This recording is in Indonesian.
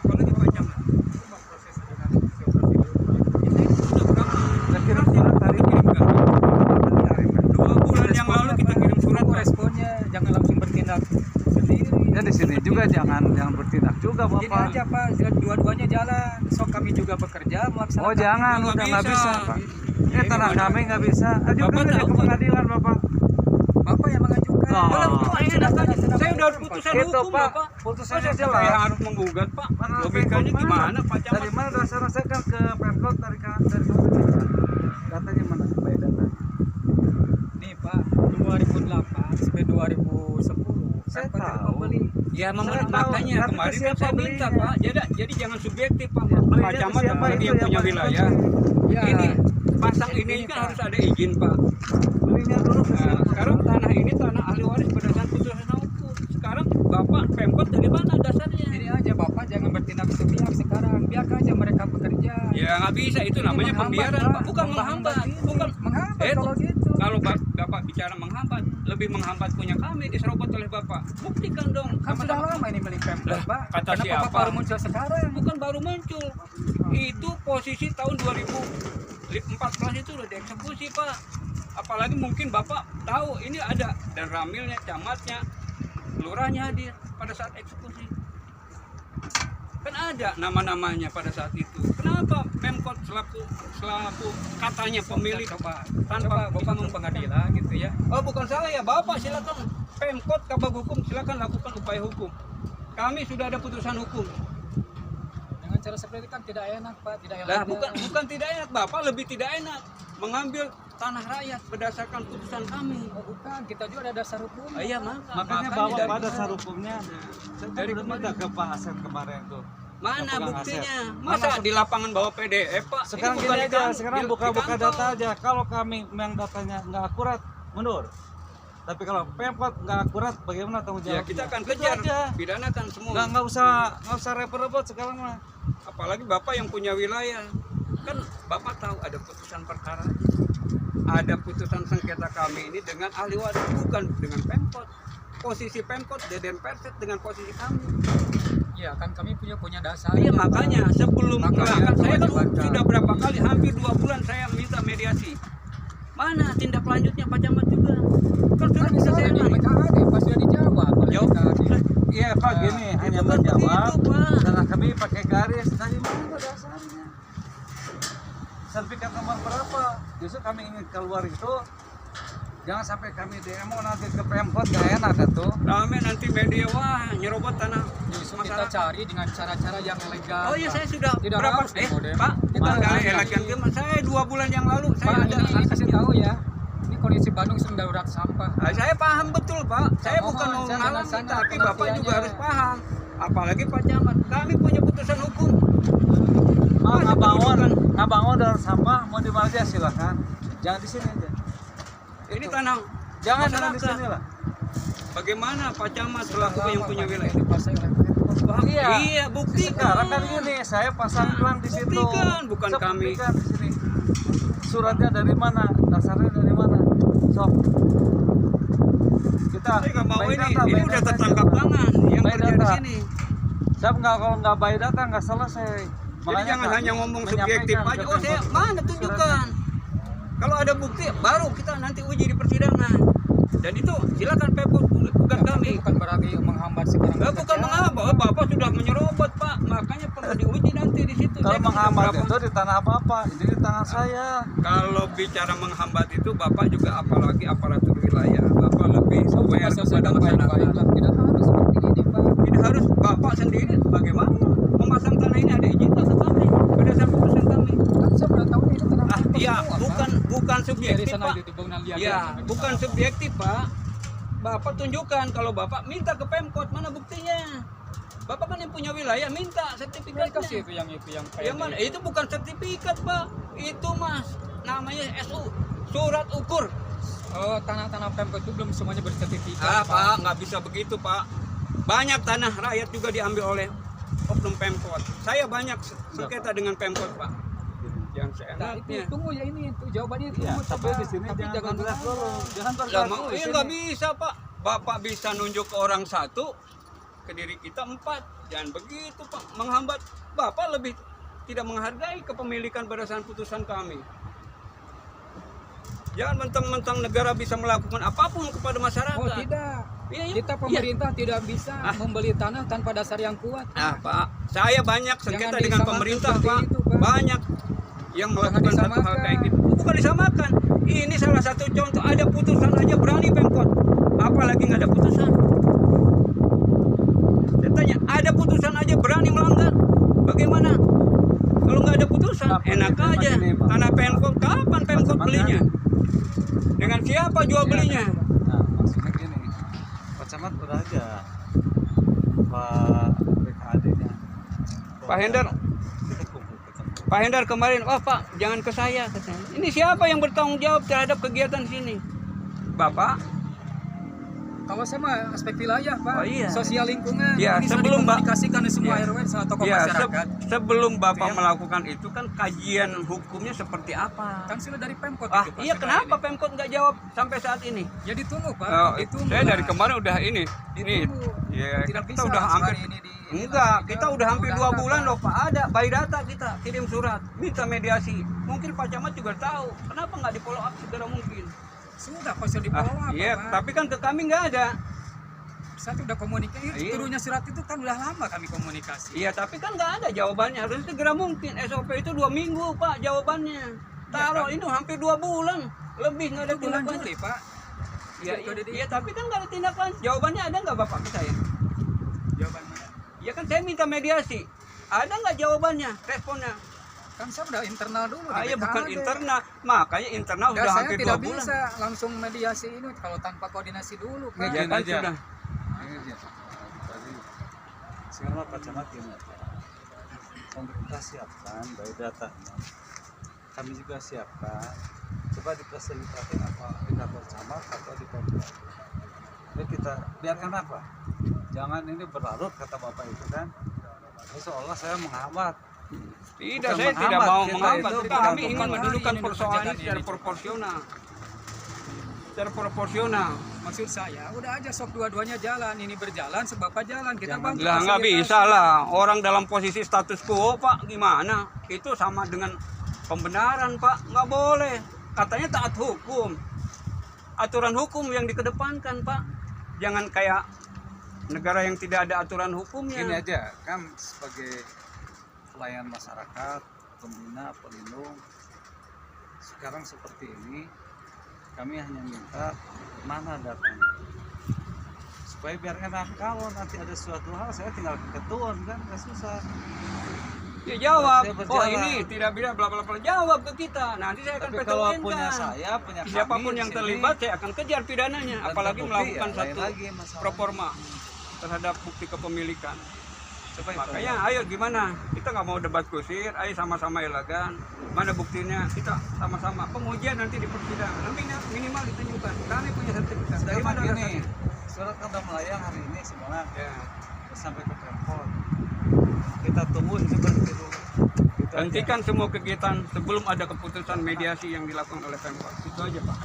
apalagi panjang lah. Cuma proses dengan seperti itu. Ini sudah berapa? Kita kirim surat tadi Kirim nggak? dua 2 bulan yang lalu kita kirim surat. Tunggu responnya, jangan langsung bertindak sendiri. ya di sini juga jangan bertindak juga Gini Bapak. aja Pak, dua-duanya jalan. So kami juga bekerja melaksanakan. Oh jangan, Nggak udah nggak bisa. bisa Pak. Ini Tanah gimana? kami nggak bisa. Ajukan Bapak aja tahu ke kan? pengadilan Bapak. Bapak yang mengajukan. Oh. Malah itu enak aja. Saya udah putusan Itu hukum Pak, Bapak. putusannya Masa jelas. saya harus menggugat Pak? Mana Logikanya Pemkot gimana Pak Camat? Dari mana dasarnya saya kan ke Pemkot dari kemudian. Datanya mana? Baik data. Nih Pak, 2008 sampai 2010 Saya Pemkot tahu. membeli. Ya Saya tahu, makanya tapi kemarin siapa kan saya minta belinya? Pak. Jadi jangan subjektif Pak. Belinya Pak ke Camat siapa apalagi itu yang punya Pak? wilayah. Ya, Ini pasang Ini, ini kan Pak. harus ada izin Pak. Belinya dulu ke Nah, sana. sekarang tanah ini tanah ahli waris berdasarkan putusan hukum. Sekarang Bapak Pemkot dari mana dasarnya? Jadi aja Bapak jangan bertindak sepihak sekarang. Biarkan aja mereka bekerja. Ya nggak bisa, itu namanya menghambat, pembiaran Pak. Pak. Bukan menghambat, ini. bukan Menghambat Eh, kalau gitu. Kalau Bapak bicara menghambat, lebih menghambat punya kami diserobot oleh Bapak. Buktikan dong. Kan sudah Sama-sama. lama ini milik Pemkot, Pak. Kata Kenapa siapa? Bapak baru muncul sekarang? Bukan baru muncul. Itu posisi tahun 2014 itu udah dieksekusi Pak. Apalagi mungkin Bapak tahu ini ada dan ramilnya, camatnya, lurahnya hadir pada saat eksekusi. Kan ada nama-namanya pada saat itu. Kenapa Pemkot selaku katanya pemilik Coba tanpa Bapak ke pengadilan gitu ya. Oh bukan salah ya Bapak, silakan Pemkot Kabag Hukum silakan lakukan upaya hukum. Kami sudah ada putusan hukum. Dengan cara seperti itu kan tidak enak, Pak. Tidak enak. Lah bukan tidak enak, Bapak lebih tidak enak mengambil tanah rakyat berdasarkan putusan kami. Oh, bukan, kita juga ada dasar hukum. Iya Makanya bawa pada dasar hukumnya. Saya dari udah minta ke Pak Asep kemarin tuh. Mana Pegang buktinya? aset. Masa Mana? di lapangan bawa PDF Pak? Sekarang Ini gini bukan aja, di sekarang di buka-buka kantor. data aja. Kalau kami yang datanya nggak akurat, mundur. Tapi kalau Pemkot nggak akurat, bagaimana tanggung Ya jawabnya? kita akan Itu kejar, aja. pidanakan semua. Nggak usah repot-repot sekarang mah. Apalagi Bapak yang punya wilayah. Kan Bapak tahu ada putusan perkara. Ada putusan sengketa kami ini dengan ahli waris, bukan dengan Pemkot. Posisi Pemkot Deden Perset dengan posisi kami. Iya, kan kami punya dasar. Iya makanya sebelum Makanya, kan saya kan baca. sudah berapa kali hampir 2 bulan saya minta mediasi. Mana tindak lanjutnya Pak Camat juga? Kan sudah Kan bisa bisa saya jadi bilang. mereka ada, pas sudah dijawab. oleh Jawab. kita. Iya Pak, gini hanya bukan menjawab. begitu, Pak. Karena kami pakai garis. Tadi mana dasarnya? Sertifikat nomor berapa? Justru kami ingin keluar itu. Jangan sampai kami demo nanti ke Pemkot, gak enak itu. Rame nanti media wah nyerobot tanah Justru kita masyarakat. cari dengan cara-cara yang legal. Oh iya Pak. saya sudah Tidak berapa harus demo-demo. Pak Kita bukan dari harus elegan cari. saya 2 bulan yang lalu saya Pak, ada ini kasih aksesnya. tahu ya. Ini kondisi Bandung sedang darurat sampah. Saya paham betul Pak. Saya Mohon, bukan mau saya menghalangi, sana tapi Bapak juga pengertiannya. harus paham. Apalagi Pak Camat, kami punya putusan hukum. Mau Masa ngabangun dalam sampah, mau di mana aja silakan. Jangan di sini aja. Ini tanah Jangan di masyarakat. sini lah. Bagaimana Pak Camat selaku yang punya wilayah? Dikuasai oleh Pemkot. Paham? Iya. Iya, buktikan. Sekarang kan gini, saya pasang pelang di situ. Buktikan, bukan Sok, kami. buktikan di sini. Suratnya dari mana? Dasarnya dari mana? Sok. Kita Saya nggak mau by ini. data, Ini by udah data tertangkap aja. tangan yang By kerja di data. sini. Saya nggak, kalau nggak by data nggak selesai. Jadi jangan kami hanya ngomong menyampaikan subjektif ke aja. Oh saya Pemkot mana tunjukkan. suratnya. Kalau ada bukti baru kita nanti uji di persidangan. Dan itu silakan Pemkot bukan kami. Bukan berarti menghambat sekarang. Enggak bukan menghambat. Oh, Bapak sudah menyerobot Pak. Makanya perlu diuji nanti di situ. Kalau Saya kan menghambat sudah itu di tanah apa? Ini di tangan saya. Kalau bicara menghambat itu Bapak juga apalagi aparatur wilayah. Bapak lebih aware kepada Selesaikan masyarakat. baik-baik. Tidak harus seperti ini, Pak. Ini harus Bapak sendiri bagaimana memasang tanah ini ada izin tak ke kami berdasarkan putusan kami. Kan saya sudah tahu ini tenang. Ah, iya, bukan Dari subjektif sana Pak. itu bangunan liar. Ya, bukan subjektif Pak. Bapak tunjukkan kalau Bapak minta ke Pemkot mana buktinya. Bapak kan yang punya wilayah minta Kasih sertifikatnya. itu yang Yang mana? Itu bukan sertifikat Pak. Itu Mas namanya SU surat ukur. Oh, tanah-tanah Pemkot itu belum semuanya bersertifikat. Ah Pak, nggak bisa begitu Pak. Banyak tanah rakyat juga diambil oleh oknum Pemkot. Saya banyak sengketa dengan Pemkot Pak. Yang Nah, itu seenaknya. tunggu ya ini itu jawabannya itu. Ya, tapi di sini tapi jangan bergerak dulu. Jangan Lah, bergerak mau dulu di iya sini. nggak bisa Pak. Bapak bisa nunjuk ke orang satu, ke diri kita 4. Jangan begitu Pak, menghambat. Bapak lebih tidak menghargai kepemilikan berdasarkan putusan kami. Jangan mentang-mentang negara bisa melakukan apapun kepada masyarakat. Oh tidak. Iya, iya. Kita pemerintah tidak bisa membeli tanah tanpa dasar yang kuat. Ah, Pak, saya banyak sengketa Jangan dengan disamakan pemerintah, seperti Pak. itu, Pak. Banyak yang melakukan satu hal disamakan. kayak gitu. Bukan disamakan. Ini salah satu contoh, ada putusan aja berani Pemkot. Apalagi nggak ada putusan. Saya tanya, ada putusan aja berani melanggar. Bagaimana? Kalau nggak ada putusan, enak aja. Tanah Pemkot, kapan Pemkot belinya? Dengan siapa jual belinya? Nah, maksudnya gini, Pak Camat udah aja Pak BKAD-nya. Pak Hendar. Kita kumpul ketemu. Pak Hendar kemarin, oh Pak, jangan ke saya katanya. Ini siapa yang bertanggung jawab terhadap kegiatan sini? Bapak? Kalau saya mah aspek wilayah, Pak. Oh, iya. Sosial lingkungan. Ya, Ini sudah sebelum, Pak. dikomunikasikan di semua Ya. RW sama tokoh Ya, masyarakat. sebelum Bapak Ya. melakukan itu kan kajian hukumnya seperti apa? Kan sudah dari Pemkot Ah, itu, Pak, iya, sekarang kenapa ini. Pemkot nggak jawab sampai saat ini? Ya ditunggu, Pak. Oh, Ditunggu. saya dari Pak. kemarin udah ini. Ditunggu. Ya, Tidak kita bisa udah hampir sehari ini di- enggak, kita udah hampir 2 ada, bulan Pak. loh Pak. Ada by data kita kirim surat, minta mediasi. Mungkin Pak Camat juga tahu. Kenapa nggak di follow up segera mungkin? Sudah pasti di bawah, Iya, Pak. tapi kan ke kami nggak ada. Saya sudah komunikasi. Iya. Turunnya surat itu kan udah lama kami komunikasi. Iya, tapi kan nggak ada jawabannya. Harus segera mungkin. SOP itu 2 minggu Pak jawabannya. Taruh kan? ini hampir 2 bulan. Lebih nggak ada Itu bulan tindakan. Juli, Pak. Iya, Itu iya, di- iya, tapi kan nggak ada tindakan. Jawabannya ada nggak Bapak ke saya? Jawabannya. Ya kan saya minta mediasi. Ada nggak jawabannya, responnya? Kan saya udah internal dulu. di Iya, bukan BKAD. internal. Makanya internal Dan udah saya hampir 2 tidak bulan. bisa langsung mediasi ini kalau tanpa koordinasi dulu, Pak. Nggak, Ya kan aja. sudah. Ini aja. Tadi sekarang Pak Camat gini aja. Pemerintah siapkan dari datanya. Kami juga siapkan. Coba difasilitasi apa di kantor camat atau di Pemkot. Ya kita biarkan apa? Jangan ini berlarut kata Bapak itu kan. Ini seolah saya menghambat. Tidak, Bukan saya tidak menghambat, mau kita menghambat. itu Kami bukan ingin bukan mendudukan hari ini persoalan dikerjakan ini secara ini. proporsional. Secara proporsional. Maksud saya, udah aja sok dua-duanya jalan. Ini berjalan, sebab apa jalan. Kita Jangan. bantu Lah nggak fasilitasi. bisa lah. Orang dalam posisi status quo Pak, gimana? Itu sama dengan pembenaran Pak. Nggak boleh. Katanya taat hukum. Aturan hukum yang dikedepankan Pak. Jangan kayak negara yang tidak ada aturan hukumnya. Ini aja kan sebagai pelayan masyarakat, pembina, pelindung. Sekarang seperti ini, kami hanya minta mana datanya. Supaya biar enak, kalau nanti ada suatu hal saya tinggal ke ketua kan nggak susah. Ya jawab. Saya Oh berjalan. ini tidak bisa bla bla bla. Jawab ke kita. Nanti saya akan Tapi kalau pertemukan. punya saya, punya kami, Siapapun di yang sini, terlibat saya akan kejar pidananya. dan Apalagi terbukti, melakukan ya, lain satu lagi masalah. proforma terhadap bukti kepemilikan. Coba itu. Makanya ayo gimana? Kita nggak mau debat kusir, ayo sama-sama elegan. Mana buktinya? Kita sama-sama pengujian nanti di persidangan. Nanti minimal ditunjukkan. Kami punya sertifikat. Dari Sekarang mana gini, dasarnya? surat kan udah melayang hari ini semua. Ya. Terus sampai ke Pemkot. Kita tunggu ini berhenti dulu. Gitu aja. Hentikan semua kegiatan sebelum ada keputusan mediasi yang dilakukan oleh Pemkot. Itu aja Pak.